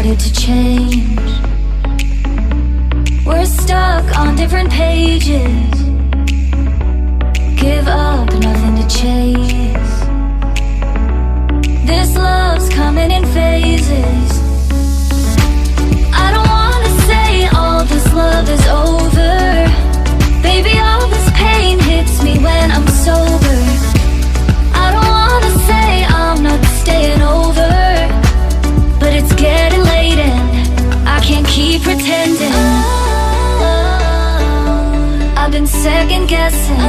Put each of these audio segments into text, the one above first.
started to change. We're stuck on different pages. Give up, nothing to chase. This love's coming in phases. I don't wanna say all this love is over. Baby, all this pain hits me when I'm sober. I don't wanna say I'm not staying over, but it's getting late and I can't keep pretending. I've been second guessing.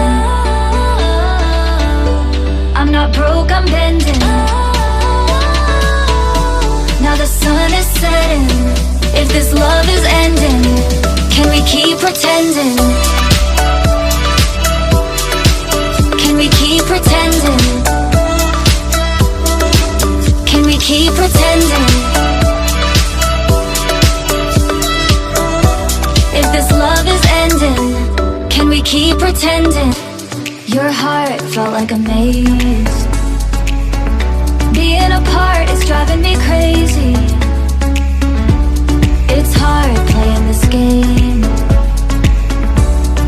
I'm not broke, I'm bending. Now the sun is setting. If this love is ending, can we keep pretending? Can we keep pretending? Can we keep pretending? If this love is ending, can we keep pretending? Your heart felt like a maze. Being apart is driving me crazy. It's hard playing this game.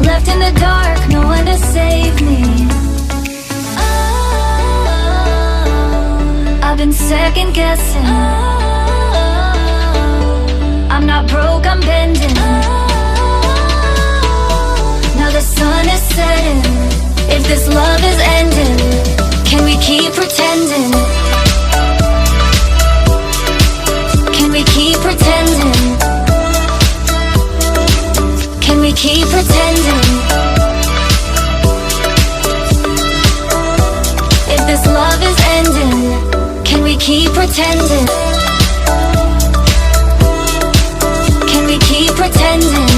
Left in the dark, no one to save me. I've been second guessing. I'm not broke, I'm bending. Now the sun is setting. If this love is ending, can we keep pretending? Can we keep pretending? Can we keep pretending? If this love is ending, can we keep pretending? Can we keep pretending?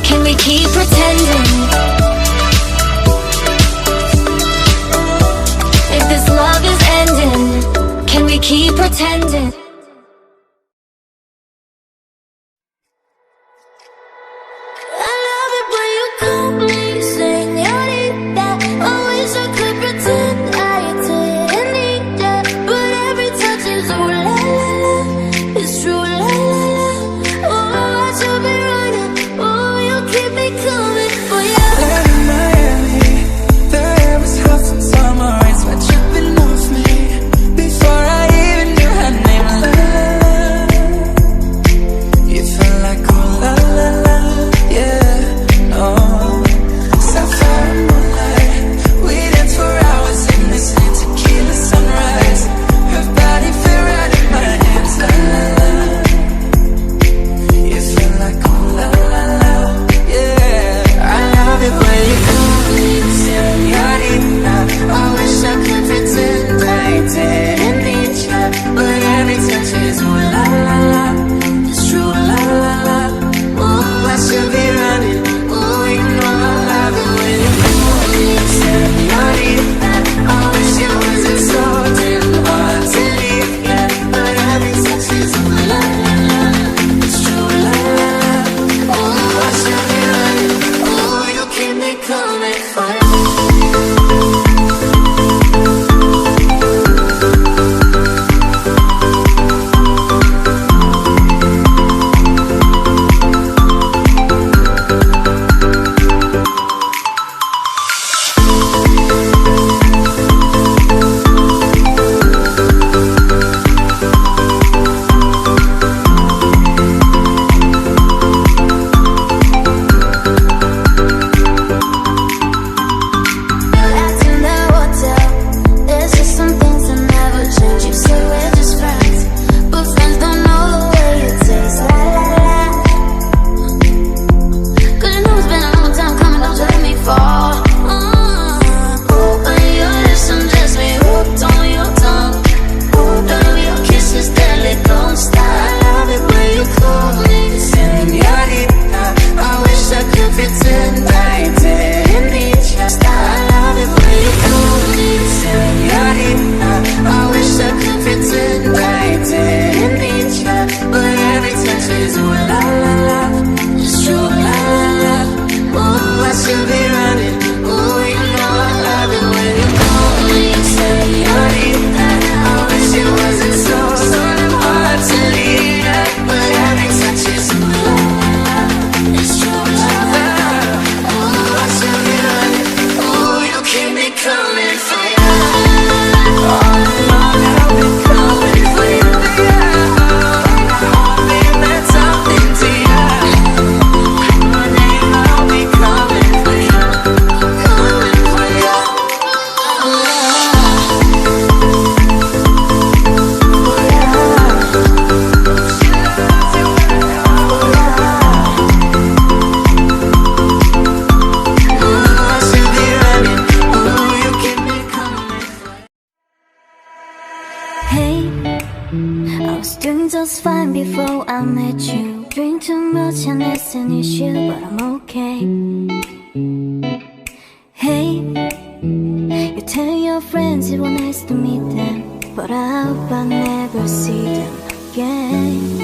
Can we keep pretending? If this love is ending, can we keep pretending? I love it when you call me señorita. I wish I could pretend I didn't need ya, was fine before I met you. Drink too much and it's an issue, but I'm okay. Hey, you tell your friends it was nice to meet them, but I hope I never see them again.